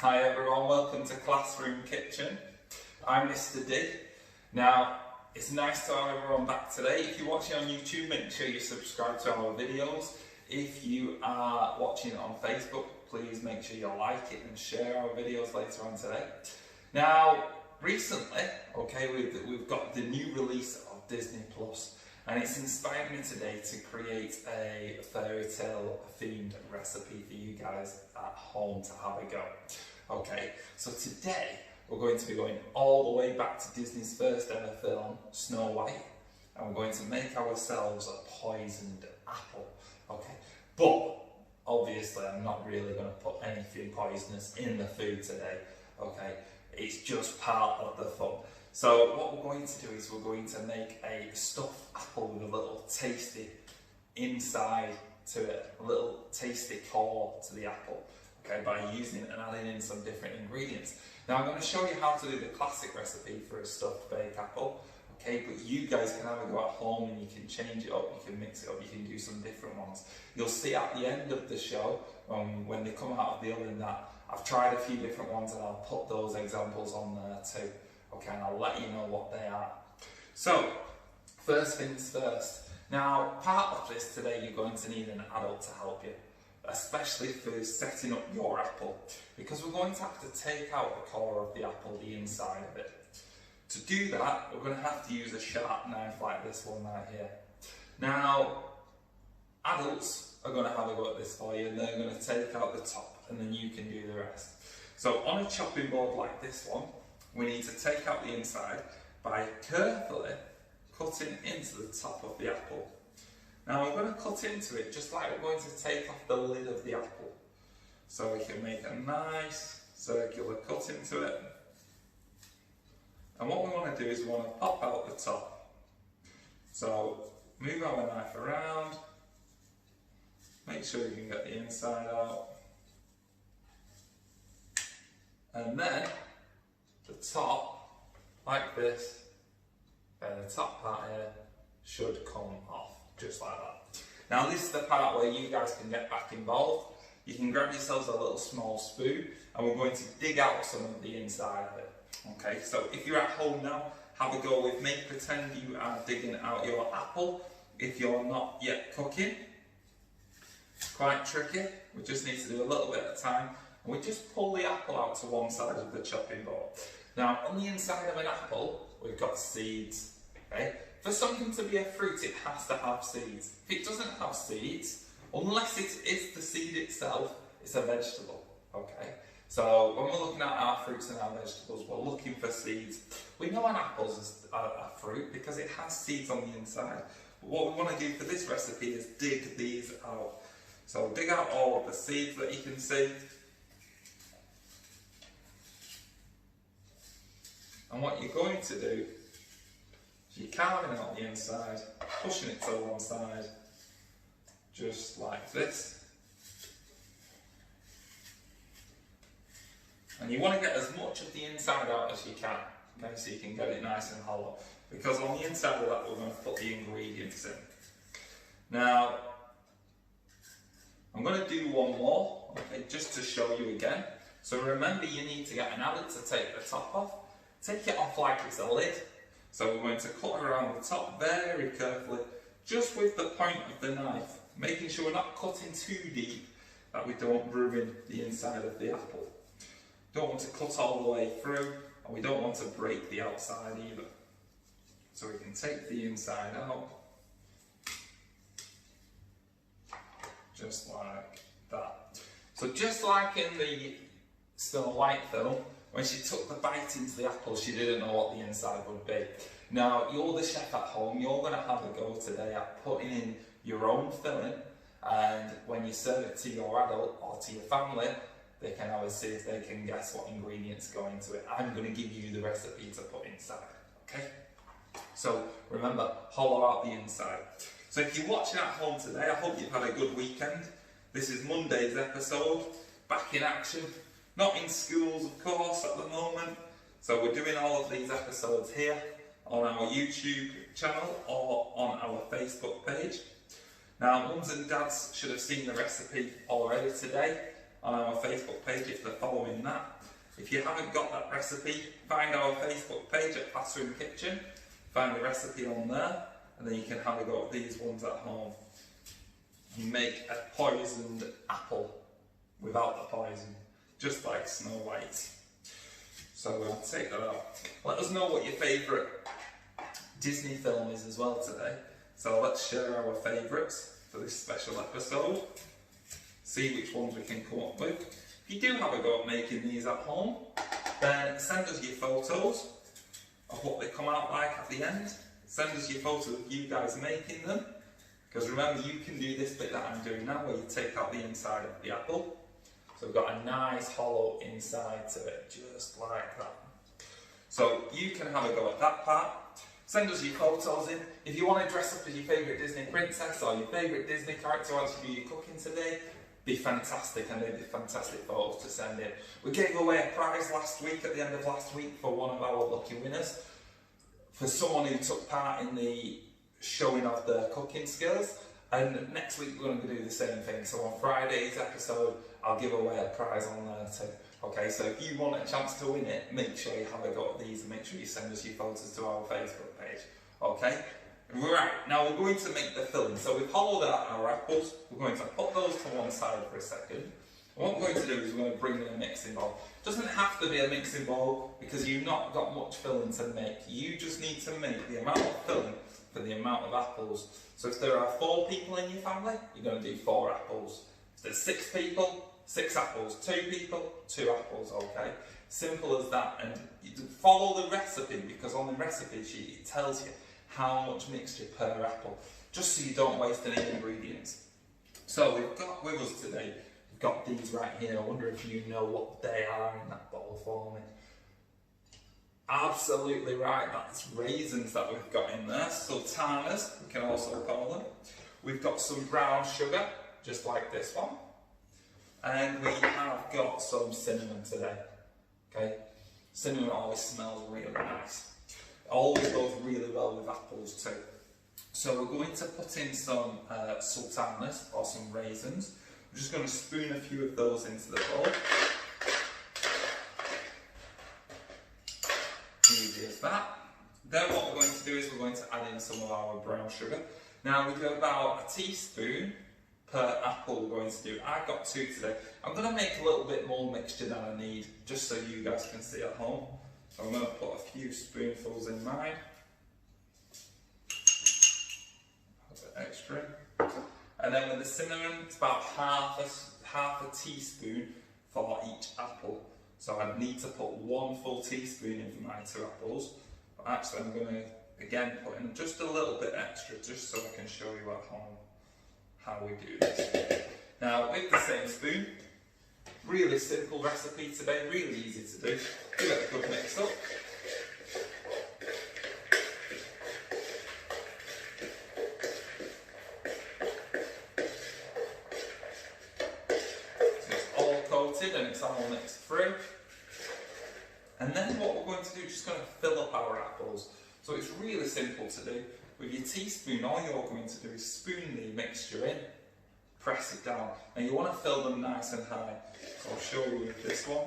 Hi everyone, welcome to Classroom Kitchen. I'm Mr. D. Now, it's nice to have everyone back today. If you're watching on YouTube, make sure you subscribe to our videos. If you are watching it on Facebook, please make sure you like it and share our videos later on today. Now, recently, we've got the new release of Disney Plus, and it's inspired me today to create a fairy tale themed recipe for you guys at home to have a go. Okay, so today we're going to be going all the way back to Disney's first ever film, Snow White, and we're going to make ourselves a poisoned apple. Okay, but obviously I'm not really going to put anything poisonous in the food today. Okay, it's just part of the fun. So what we're going to do is we're going to make a stuffed apple with a little tasty inside to it, a little tasty core to the apple, okay, by using and adding in some different ingredients. Now I'm going to show you how to do the classic recipe for a stuffed baked apple, okay, but you guys can have a go at home and you can change it up, you can mix it up, you can do some different ones. You'll see at the end of the show, when they come out of the oven, that I've tried a few different ones and I'll put those examples on there too. Okay, and I'll let you know what they are. So, first things first. Now, part of this today, you're going to need an adult to help you, especially for setting up your apple, because we're going to have to take out the core of the apple, the inside of it. To do that, we're going to have to use a sharp knife like this one right here. Now, adults are going to have a go at this for you, and they're going to take out the top, and then you can do the rest. So, on a chopping board like this one, we need to take out the inside by carefully cutting into the top of the apple. Now we're going to cut into it just like we're going to take off the lid of the apple. So we can make a nice circular cut into it. And what we want to do is we want to pop out the top. So move our knife around, make sure you can get the inside out. And then the top, like this, and the top part here should come off, just like that. Now this is the part where you guys can get back involved. You can grab yourselves a little small spoon and we're going to dig out some of the inside of it. Okay, so if you're at home now, have a go with me. Pretend you are digging out your apple if you're not yet cooking. It's quite tricky, we just need to do a little bit at a time. And we just pull the apple out to one side of the chopping board. Now, on the inside of an apple, we've got seeds, okay? For something to be a fruit, it has to have seeds. If it doesn't have seeds, unless it is the seed itself, it's a vegetable, okay? So, when we're looking at our fruits and our vegetables, we're looking for seeds. We know an apple's a fruit because it has seeds on the inside. But what we want to do for this recipe is dig these out. So, dig out all of the seeds that you can see. And what you're going to do is you're carving out the inside, pushing it to one side, just like this. And you want to get as much of the inside out as you can, okay, so you can get it nice and hollow. Because on the inside of that, we're going to put the ingredients in. Now, I'm going to do one more, okay, just to show you again. So remember, you need to get an adult to take the top off. Take it off like it's a lid. So we're going to cut around the top very carefully, just with the point of the knife, making sure we're not cutting too deep that we don't ruin the inside of the apple. Don't want to cut all the way through, and we don't want to break the outside either. So we can take the inside out, just like that. So just like in the Snow White film, when she took the bite into the apple, she didn't know what the inside would be. Now, you're the chef at home, you're going to have a go today at putting in your own filling, and when you serve it to your adult or to your family, they can always see if they can guess what ingredients go into it. I'm going to give you the recipe to put inside, okay? So, remember, hollow out the inside. So if you're watching at home today, I hope you've had a good weekend. This is Monday's episode, back in action. Not in schools, of course, at the moment. So we're doing all of these episodes here on our YouTube channel or on our Facebook page. Now, mums and dads should have seen the recipe already today. on our Facebook page if they're following that. If you haven't got that recipe, find our Facebook page at Classroom Kitchen, find the recipe on there, and then you can have a go at these ones at home. You make a poisoned apple without the poison, just like Snow White. So we'll take that out. Let us know what your favourite Disney film is as well today. So let's share our favourites for this special episode. See which ones we can come up with. If you do have a go at making these at home, then send us your photos of what they come out like at the end. Send us your photos of you guys making them. Because remember, you can do this bit that I'm doing now, where you take out the inside of the apple. So we've got a nice hollow inside to it, just like that. So you can have a go at that part. Send us your photos in. If you want to dress up as your favourite Disney princess or your favourite Disney character once you do your cooking today, be fantastic, and they'd be fantastic photos to send in. We gave away a prize last week, at the end of last week, for one of our lucky winners. For someone who took part in the showing of their cooking skills. And next week we're going to do the same thing. So on Friday's episode, I'll give away a prize on there too. Okay, so if you want a chance to win it, make sure you have a go at these and make sure you send us your photos to our Facebook page. Okay? Right, now we're going to make the filling. So we've hollowed out our apples. We're going to put those to one side for a second. And what we're going to do is we're going to bring in a mixing bowl. It doesn't have to be a mixing bowl because you've not got much filling to make. You just need to make the amount of filling for the amount of apples. So if there are 4 people in your family, you're going to do 4 apples. If there's 6 people, 6 apples. 2 people, 2 apples, okay? Simple as that. And you follow the recipe, because on the recipe sheet it tells you how much mixture per apple, just so you don't waste any ingredients. So we've got with us today, we've got these right here. I wonder if you know what they are in that bowl for me. Absolutely right, that's raisins that we've got in there, sultanas, we can also call them. We've got some brown sugar, just like this one. And we have got some cinnamon today, okay? Cinnamon always smells really nice. Always goes really well with apples too. So we're going to put in some sultanas, or some raisins. I'm just going to spoon a few of those into the bowl. Easy as that. Then what we're going to do is we're going to add in some of our brown sugar. Now we do about a teaspoon per apple we're going to do. I've got 2 today. I'm going to make a little bit more mixture than I need, just so you guys can see at home. So I'm going to put a few spoonfuls in mine. A bit extra. And then with the cinnamon, it's about half a teaspoon for each apple. So I need to put 1 full teaspoon in for my 2 apples. But actually I'm going to, again, put in just a little bit extra, just so I can show you at home how we do this. Now, with the same spoon, really simple recipe today, really easy to do. Give it a good mix up. And it's all mixed through. And then what we're going to do is just going to fill up our apples. So it's really simple to do. With your teaspoon, all you're going to do is spoon the mixture in, press it down. Now you want to fill them nice and high. So I'll show you with this one.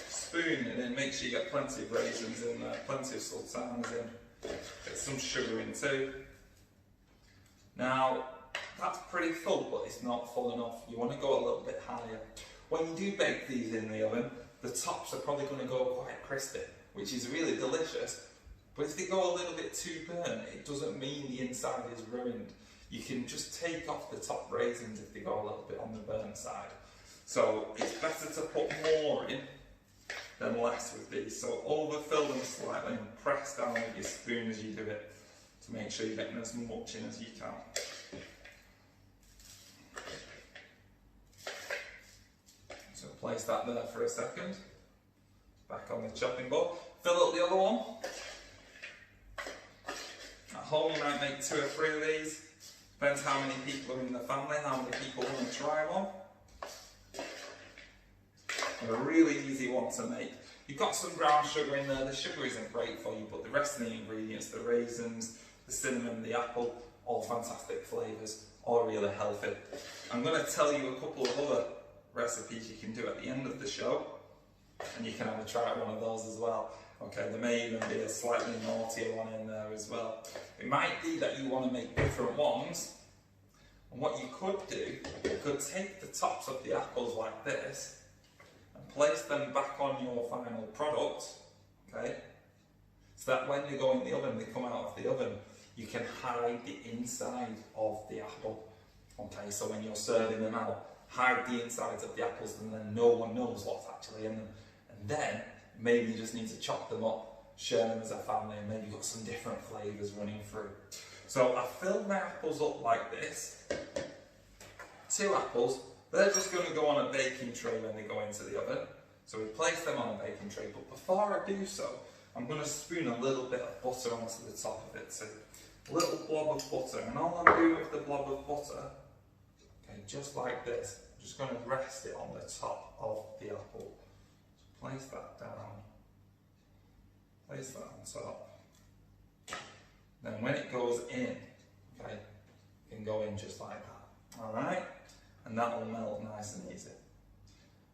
Spoon and then make sure you get plenty of raisins in there, plenty of sultanas in. Get some sugar in too. Now that's pretty full, but it's not full enough. You want to go a little bit higher. When you do bake these in the oven, the tops are probably going to go quite crispy, which is really delicious. But if they go a little bit too burnt, it doesn't mean the inside is ruined. You can just take off the top raisins if they go a little bit on the burnt side. So it's better to put more in than less with these. So overfill them slightly and press down with your spoon as you do it to make sure you're getting as much in as you can. Place that there for a second. Back on the chopping board. Fill up the other one. At home you might make 2 or 3 of these. Depends how many people are in the family, how many people want to try one. And a really easy one to make. You've got some brown sugar in there. The sugar isn't great for you, but the rest of the ingredients, the raisins, the cinnamon, the apple, all fantastic flavours, all really healthy. I'm going to tell you a couple of other recipes you can do at the end of the show, and you can have a try at one of those as well. Okay, there may even be a slightly naughtier one in there as well. It might be that you want to make different ones, and what you could do, you could take the tops of the apples like this and place them back on your final product, okay, so that when they go in the oven, they come out of the oven, you can hide the inside of the apple. Okay, so when you're serving them out, hide the insides of the apples, and then no one knows what's actually in them. And then maybe you just need to chop them up, share them as a family, and maybe you've got some different flavours running through. So I filled my apples up like this. 2 apples, they're just going to go on a baking tray when they go into the oven. So we place them on a baking tray, but before I do so, I'm going to spoon a little bit of butter onto the top of it. So a little blob of butter, and all I'm doing with the blob of butter, okay, just like this, I'm just going to rest it on the top of the apple. So place that down, place that on top. Then when it goes in, okay, it can go in just like that, alright? And that will melt nice and easy.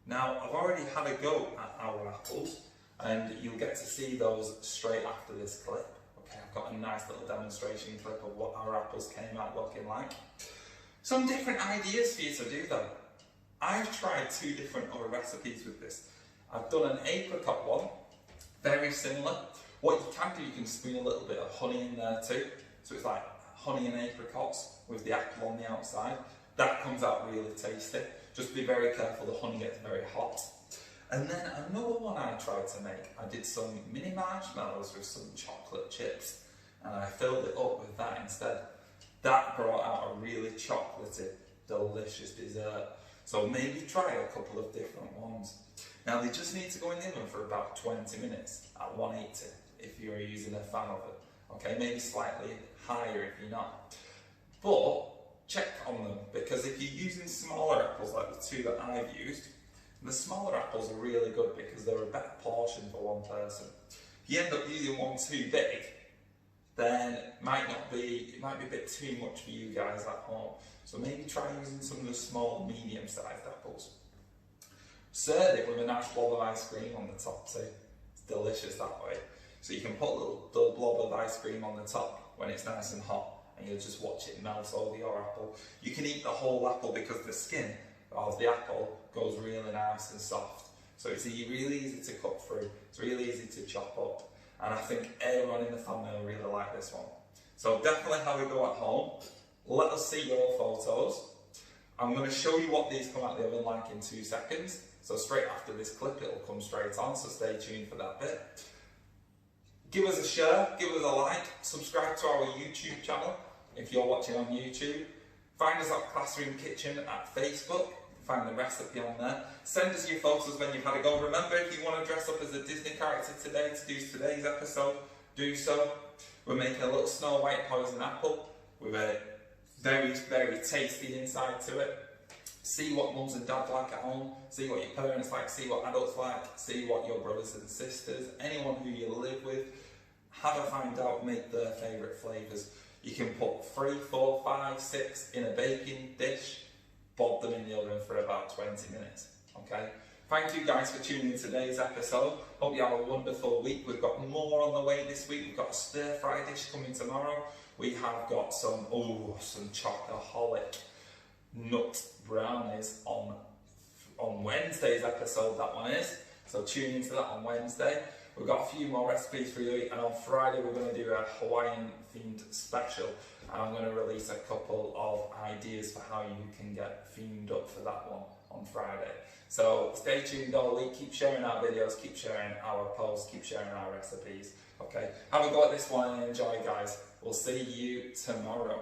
Now, I've already had a go at our apples, and you'll get to see those straight after this clip. Okay, I've got a nice little demonstration clip of what our apples came out looking like. Some different ideas for you to do though. I've tried 2 different other recipes with this. I've done an apricot one, very similar. What you can do, you can spoon a little bit of honey in there too. So it's like honey and apricots with the apple on the outside. That comes out really tasty. Just be very careful, the honey gets very hot. And then another one I tried to make, I did some mini marshmallows with some chocolate chips, and I filled it up with that instead. That brought out a really chocolatey, delicious dessert. So maybe try a couple of different ones. Now they just need to go in the oven for about 20 minutes at 180 if you're using a fan oven. Okay, maybe slightly higher if you're not. But check on them, because if you're using smaller apples like the 2 that I've used, the smaller apples are really good because they're a better portion for one person. If you end up using one too big, then it might be a bit too much for you guys at home. So maybe try using some of the small, medium-sized apples. Serve it with a nice blob of ice cream on the top too. It's delicious that way. So you can put a little blob of ice cream on the top when it's nice and hot, and you'll just watch it melt over your apple. You can eat the whole apple because the skin of the apple goes really nice and soft. So it's really easy to cut through, it's really easy to chop up, and I think everyone in the family will really like this one. So definitely have a go at home. Let us see your photos. I'm going to show you what these come out the oven like in 2 seconds. So straight after this clip it'll come straight on, so stay tuned for that bit. Give us a share, give us a like, subscribe to our YouTube channel if you're watching on YouTube. Find us at Classroom Kitchen at Facebook. Find the recipe on there. Send us your photos when you've had a go. Remember, if you want to dress up as a Disney character today to do today's episode, do so. We're making a little Snow White poison apple with a very, very tasty inside to it. See what mums and dads like at home, see what your parents like, see what adults like, see what your brothers and sisters, anyone who you live with, have a find out, make their favourite flavours. You can put 3, 4, 5, 6 in a baking dish, bob them in the oven for about 20 minutes, okay? Thank you guys for tuning in today's episode. Hope you have a wonderful week. We've got more on the way this week. We've got a stir fry dish coming tomorrow. We have got some chocoholic nut brownies on Wednesday's episode, that one is. So tune into that on Wednesday. We've got a few more recipes for you, and on Friday we're going to do a Hawaiian themed special, and I'm going to release a couple of ideas for how you can get themed up for that one on Friday. So stay tuned all week, keep sharing our videos, keep sharing our posts, keep sharing our recipes. Okay, have a go at this one and enjoy, guys. We'll see you tomorrow.